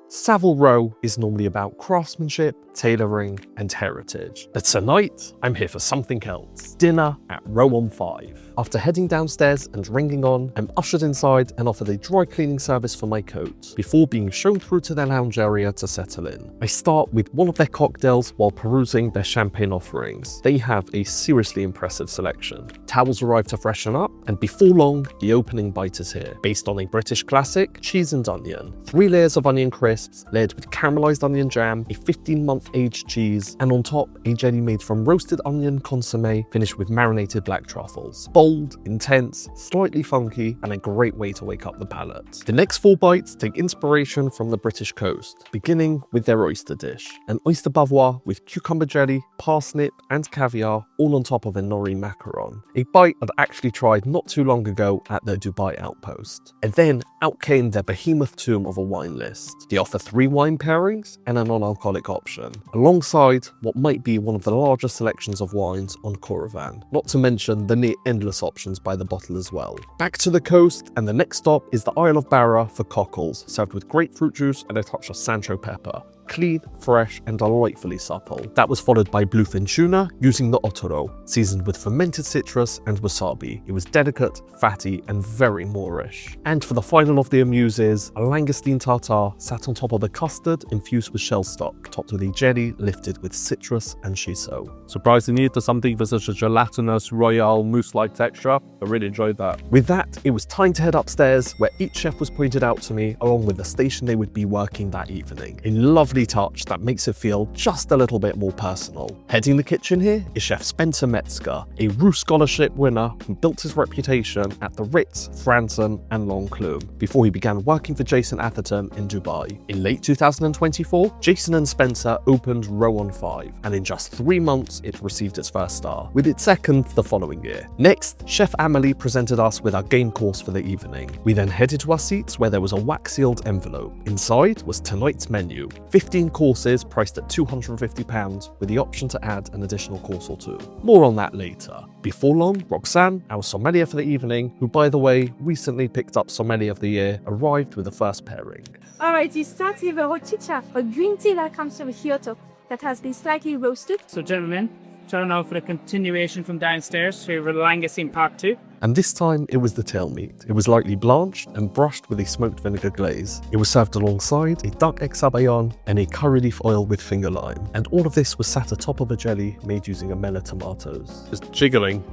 Savile Row is normally about craftsmanship, tailoring, and heritage. But tonight, I'm here for something else. Dinner at Row on 5. After heading downstairs and ringing on, I'm ushered inside and offered a dry cleaning service for my coat, before being shown through to their lounge area to settle in. I start with one of their cocktails while perusing their champagne offerings. They have a seriously impressive selection. Towels arrive to freshen up, and before long, the opening bite is here. Based on a British classic, cheese and onion. 3 layers of onion crisps, layered with caramelized onion jam, a 15-month aged cheese, and on top, a jelly made from roasted onion consomme finished with marinated black truffles. Bold, intense, slightly funky, and a great way to wake up the palate. The next 4 bites take inspiration from the British coast, beginning with their oyster dish. An oyster bavois with cucumber jelly, parsnip, and caviar, all on top of a nori macaron. A bite I'd actually tried not too long ago at the Dubai outpost. And then out came their behemoth tomb of a wine list. They offer 3 wine pairings and a non-alcoholic option, alongside what might be one of the largest selections of wines on Caravan, not to mention the near endless options by the bottle as well. Back to the coast, and the next stop is the Isle of Barra for cockles, served with grapefruit juice and a touch of Sancho pepper. Clean, fresh, and delightfully supple. That was followed by bluefin tuna using the otoro, seasoned with fermented citrus and wasabi. It was delicate, fatty, and very Moorish. And for the final of the amuses, a langoustine tartare sat on top of a custard infused with shell stock, topped with a jelly lifted with citrus and shiso. Surprisingly, to something with such a gelatinous, royal, mousse-like texture, I really enjoyed that. With that, it was time to head upstairs, where each chef was pointed out to me, along with the station they would be working that evening. A lovely touch that makes it feel just a little bit more personal. Heading the kitchen here is Chef Spencer Metzger, a Roux Scholarship winner who built his reputation at the Ritz, Franton, and L'Enclume before he began working for Jason Atherton in Dubai. In late 2024, Jason and Spencer opened Row on 5, and in just 3 months, it received its first star, with its second the following year. Next, Chef Amelie presented us with our game course for the evening. We then headed to our seats, where there was a wax-sealed envelope. Inside was tonight's menu, 15 courses priced at £250, with the option to add an additional course or 2. More on that later. Before long, Roxanne, our sommelier for the evening, who by the way recently picked up Sommelier of the Year, arrived with the first pairing. Alright, you start with a rochicha, a green tea that comes from Kyoto that has been slightly roasted. So gentlemen, turn now for the continuation from downstairs to Langoustine Part 2. And this time it was the tail meat. It was lightly blanched and brushed with a smoked vinegar glaze. It was served alongside a duck egg sabayon and a curry leaf oil with finger lime. And all of this was sat atop of a jelly made using amela tomatoes. Just jiggling.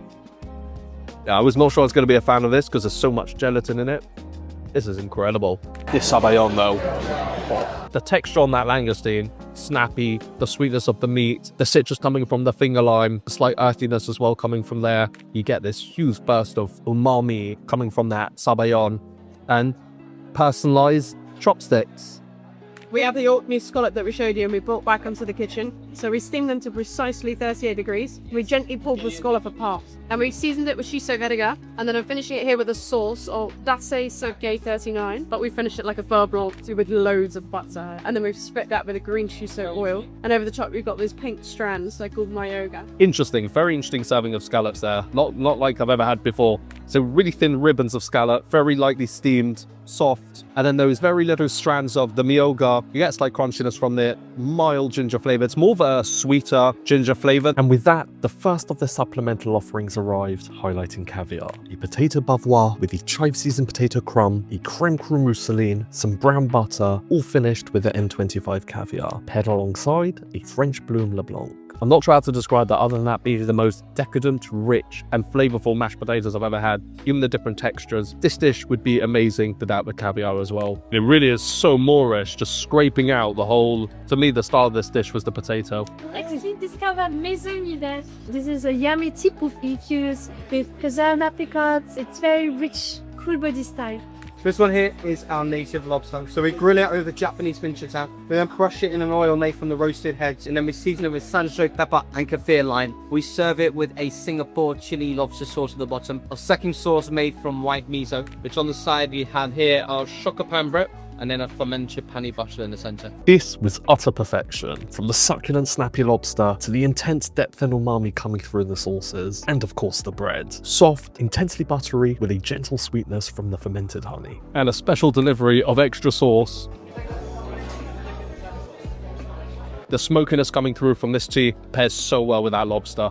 Yeah, I was not sure I was going to be a fan of this because there's so much gelatin in it. This is incredible. This sabayon though. Oh. The texture on that langoustine, snappy, the sweetness of the meat, the citrus coming from the finger lime, the slight earthiness as well coming from there. You get this huge burst of umami coming from that sabayon, and personalized chopsticks. We have the oatmeal scallop that we showed you and we brought back onto the kitchen. So we steamed them to precisely 38 degrees. We gently pulled the scallop apart. And we seasoned it with shiso vinegar. And then I'm finishing it here with a sauce of Dace Soke 39. But we finished it like a pho blanc with loads of butter. And then we've split that with a green shiso oil. And over the top we've got these pink strands, they're called myoga. Interesting, very interesting serving of scallops there. Not like I've ever had before. So really thin ribbons of scallop, very lightly steamed, soft, and then those very little strands of the myoga. You get slight crunchiness from the mild ginger flavor. It's more of a sweeter ginger flavor. And with that, the first of the supplemental offerings arrived, highlighting caviar. A potato bavois with a chive-seasoned potato crumb, a creme cru mousseline, some brown butter, all finished with the M25 caviar, paired alongside a French Bloom LeBlanc. I'm not sure how to describe that other than that being the most decadent, rich, and flavorful mashed potatoes I've ever had. Even the different textures. This dish would be amazing without the caviar as well. It really is so Moorish, just scraping out the whole... To me, the style of this dish was the potato. Actually discovered maison village. This is a yummy tea infused with preserved apricots. It's very rich, cool body style. This one here is our native lobster. So we grill it over Japanese mincetta. We then brush it in an oil made from the roasted heads, and then we season it with Sancho pepper and kaffir lime. We serve it with a Singapore chili lobster sauce at the bottom. A second sauce made from white miso, which on the side we have here our shokopan bread, and then a fermented honey butter in the center. This was utter perfection, from the succulent snappy lobster to the intense depth and umami coming through in the sauces, and of course the bread. Soft, intensely buttery, with a gentle sweetness from the fermented honey. And a special delivery of extra sauce The smokiness coming through from this tea pairs so well with that lobster.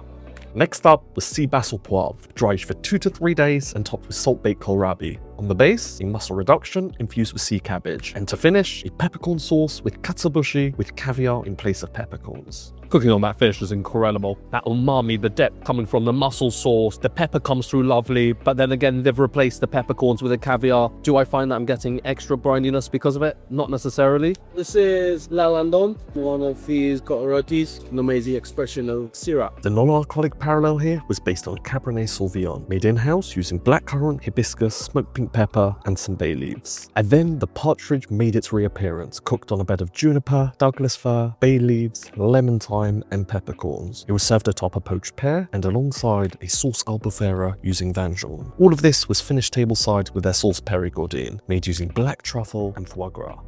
Next up was sea basil poivre, dried for 2 to 3 days and topped with salt-baked kohlrabi. On the base, a mussel reduction infused with sea cabbage. And to finish, a peppercorn sauce with katsuobushi with caviar in place of peppercorns. Cooking on that fish is incredible. That umami, the depth coming from the mussel sauce, the pepper comes through lovely, but then again, they've replaced the peppercorns with the caviar. Do I find that I'm getting extra brininess because of it? Not necessarily. This is Lalandon, one of these rotis, an amazing expression of syrup. The non-alcoholic parallel here was based on Cabernet Sauvignon, made in-house using blackcurrant, hibiscus, smoked pink pepper, and some bay leaves. And then the partridge made its reappearance, cooked on a bed of juniper, Douglas fir, bay leaves, lemon thyme, and peppercorns. It was served atop a poached pear and alongside a sauce albufera using Vangeon. All of this was finished tableside with their sauce Périgordine, made using black truffle and foie gras.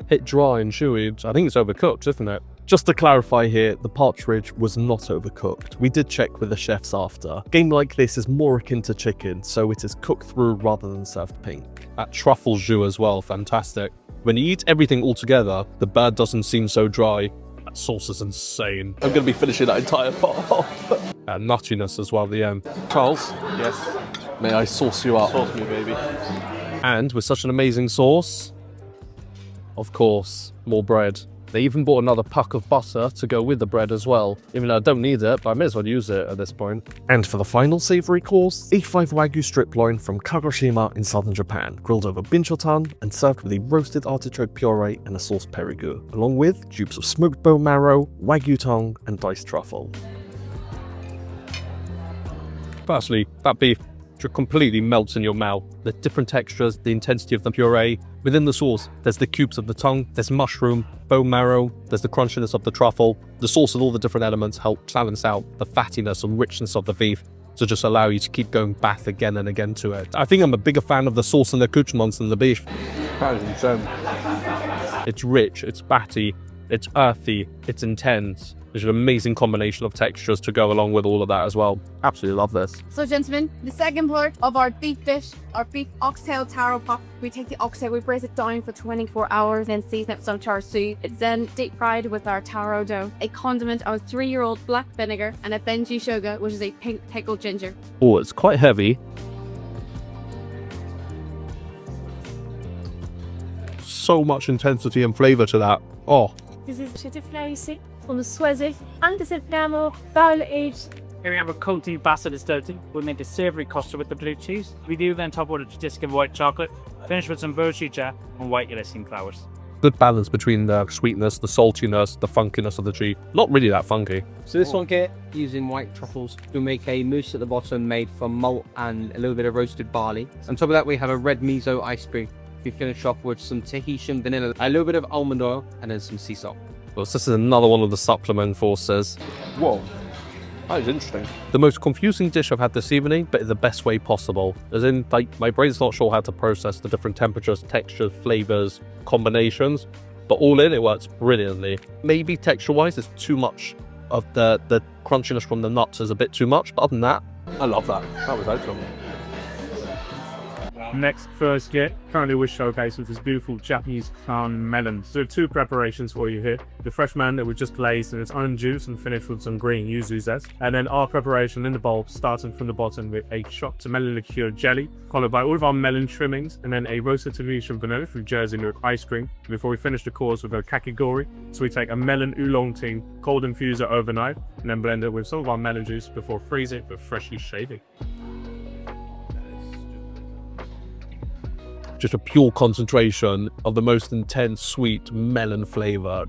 Hit dry and chewy. I think it's overcooked, isn't it? Just to clarify here, the partridge was not overcooked. We did check with the chefs after. A game like this is more akin to chicken, so it is cooked through rather than served pink. That truffle jus as well, fantastic. When you eat everything all together, the bird doesn't seem so dry. That sauce is insane. I'm going to be finishing that entire pot off. Nuttiness as well at the end. Charles? Yes. May I sauce you up? Sauce me, baby. And with such an amazing sauce, of course, more bread. They even bought another puck of butter to go with the bread as well. Even though I don't need it, but I may as well use it at this point. And for the final savory course, A5 Wagyu strip loin from Kagoshima in southern Japan, grilled over binchotan and served with a roasted artichoke puree and a sauce Périgueux, along with cubes of smoked bone marrow, Wagyu tongue, and diced truffle. Firstly, that beef just completely melts in your mouth. The different textures, the intensity of the puree. Within the sauce, there's the cubes of the tongue, there's mushroom, bone marrow, there's the crunchiness of the truffle. The sauce and all the different elements help balance out the fattiness and richness of the beef to just allow you to keep going back again and again to it. I think I'm a bigger fan of the sauce and the accoutrements than the beef. That is insane. It's rich, it's fatty, it's earthy, it's intense. There's an amazing combination of textures to go along with all of that as well. Absolutely love this. So gentlemen, the second part of our beef dish, our beef oxtail taro pot. We take the oxtail, we braise it down for 24 hours, then season it with some char siu. It's then deep fried with our taro dough, a condiment of 3-year-old black vinegar, and a benji shoga, which is a pink pickled ginger. Oh, it's quite heavy. So much intensity and flavour to that. Oh. This is cheddar ici, from the Soisé, anticipiamo, barrel aged. Here we have a coating bassett dirty. We made the savoury custard with the blue cheese. We do then top with a disc of white chocolate, finish with some bochicha and white Elysian flowers. Good balance between the sweetness, the saltiness, the funkiness of the cheese. Not really that funky. So this one here, using white truffles, we make a mousse at the bottom made from malt and a little bit of roasted barley. On top of that, we have a red miso ice cream. We finish off with some Tahitian vanilla, a little bit of almond oil, and then some sea salt. Well, this is another one of the supplement forces. Whoa. That is interesting. The most confusing dish I've had this evening, but in the best way possible. As in, like, my brain's not sure how to process the different temperatures, textures, flavors, combinations, but all in, it works brilliantly. Maybe texture-wise, it's too much of the crunchiness from the nuts is a bit too much, but other than that, I love that. That was excellent. Next, first get, currently we're showcasing with this beautiful Japanese crown melon. So 2 preparations for you here. The fresh melon that we just glazed in its own juice and finished with some green yuzu zest. And then our preparation in the bowl, starting from the bottom with a shot to melon liqueur jelly, followed by all of our melon trimmings, and then a roasted Tahitian vanilla from Jersey Newark ice cream. Before we finish the course with a kakigori, so we take a melon oolong tea, cold infuse it overnight, and then blend it with some of our melon juice before freezing it with freshly shaving. Just a pure concentration of the most intense sweet melon flavor.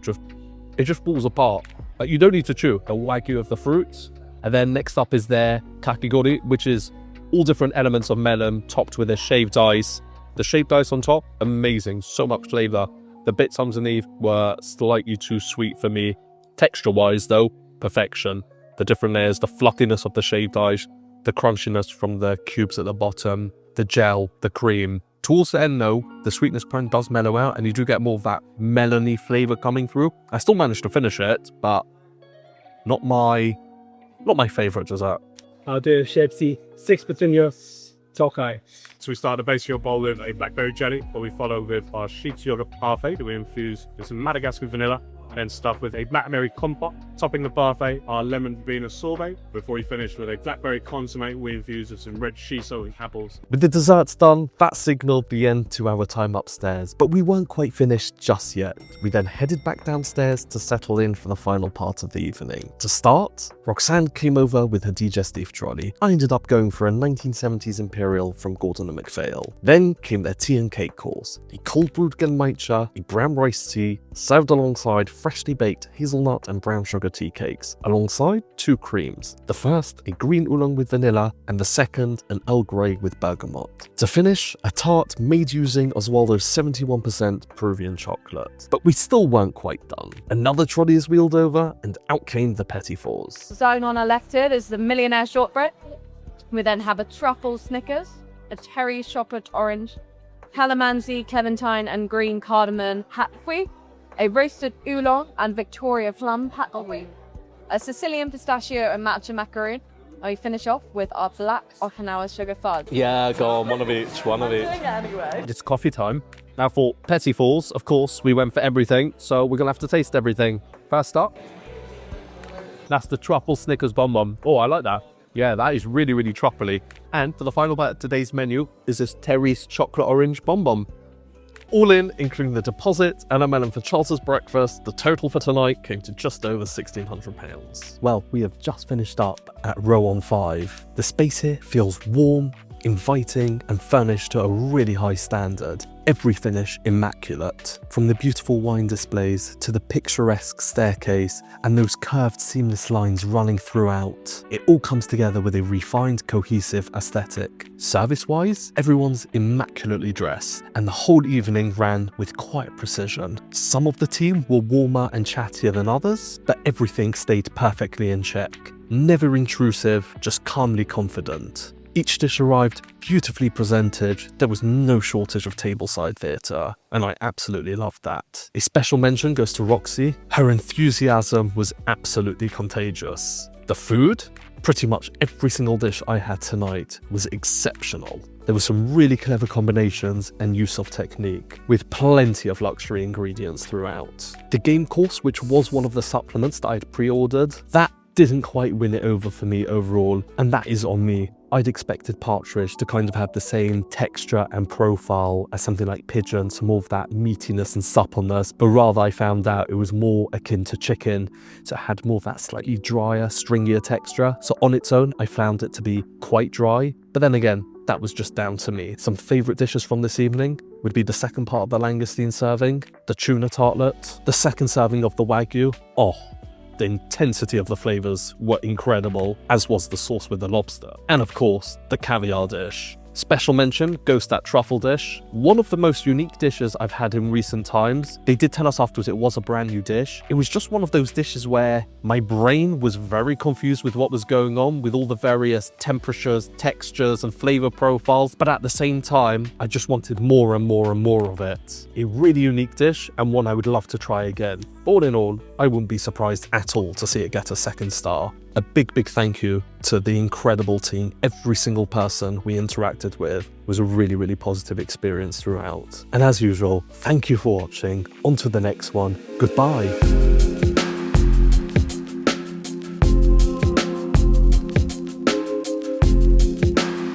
It just falls apart. Like, you don't need to chew the wagyu of the fruits. And then next up is their kakigori, which is all different elements of melon topped with a shaved ice. The shaved ice on top, amazing, so much flavor. The bits underneath were slightly too sweet for me. Texture wise though, perfection. The different layers, the fluffiness of the shaved ice, the crunchiness from the cubes at the bottom, the gel, the cream. Towards the end though, the sweetness point does mellow out and you do get more of that melony flavour coming through. I still managed to finish it, but not my favourite dessert. Our dear Chefsy, 6 petunias, Okay. So we start the base of your bowl with a blackberry jelly, but we follow with our sheet yogurt parfait that we infuse with some Madagascar vanilla, then stuff with a blackberry compote. Topping the parfait, our lemon verbena sorbet, before we finish with a blackberry consomme we infuse with some red shiso and apples. With the desserts done, that signaled the end to our time upstairs, but we weren't quite finished just yet. We then headed back downstairs to settle in for the final part of the evening. To start, Roxanne came over with her digestive trolley. I ended up going for a 1970s Imperial from Gordon and MacPhail. Then came their tea and cake course, a cold brewed Gelmaicha, a brown rice tea, served alongside freshly baked hazelnut and brown sugar tea cakes, alongside 2 creams. The first, a green oolong with vanilla, and the second, an Earl Grey with bergamot. To finish, a tart made using Oswaldo's 71% Peruvian chocolate. But we still weren't quite done. Another trolley is wheeled over, and out came the petit fours. Zone on our left here is the millionaire shortbread. We then have a truffle Snickers, a cherry chocolate orange, calamansi, clementine and green cardamom hatfui, a roasted oolong and Victoria plum hatfui, a Sicilian pistachio and matcha macaroon, and we finish off with our black Okinawa sugar fudge. Yeah, go on, one of each. Anyway. It's coffee time. Now for petit fours, of course, we went for everything, so we're gonna have to taste everything. First up, that's the truffle Snickers bonbon. Oh, I like that. Yeah, that is really, really truffly. And for the final bite of today's menu is this Terry's chocolate orange bonbon. All in, including the deposit and a melon for Charles's breakfast, the total for tonight came to just over £1,600. Well, we have just finished up at row on 5. The space here feels warm, inviting, and furnished to a really high standard. Every finish immaculate, from the beautiful wine displays to the picturesque staircase and those curved seamless lines running throughout. It all comes together with a refined, cohesive aesthetic. Service-wise, everyone's immaculately dressed, and the whole evening ran with quiet precision. Some of the team were warmer and chattier than others, but everything stayed perfectly in check. Never intrusive, just calmly confident. Each dish arrived beautifully presented. There was no shortage of tableside theatre, and I absolutely loved that. A special mention goes to Roxy. Her enthusiasm was absolutely contagious. The food? Pretty much every single dish I had tonight was exceptional. There were some really clever combinations and use of technique, with plenty of luxury ingredients throughout. The game course, which was one of the supplements that I'd pre-ordered, that didn't quite win it over for me overall, and that is on me. I'd expected partridge to kind of have the same texture and profile as something like pigeon, some more of that meatiness and suppleness, but rather I found out it was more akin to chicken, so it had more of that slightly drier, stringier texture. So on its own, I found it to be quite dry, but then again, that was just down to me. Some favourite dishes from this evening would be the second part of the langoustine serving, the tuna tartlet, the second serving of the wagyu. Oh, the intensity of the flavours were incredible, as was the sauce with the lobster. And of course, the caviar dish. Special mention goes to that truffle dish. One of the most unique dishes I've had in recent times. They did tell us afterwards it was a brand new dish. It was just one of those dishes where my brain was very confused with what was going on with all the various temperatures, textures and flavour profiles, but at the same time, I just wanted more and more and more of it. A really unique dish and one I would love to try again. All in all, I wouldn't be surprised at all to see it get a 2nd star. A big thank you to the incredible team. Every single person we interacted with was a really, really positive experience throughout. And as usual, thank you for watching. On to the next one. Goodbye.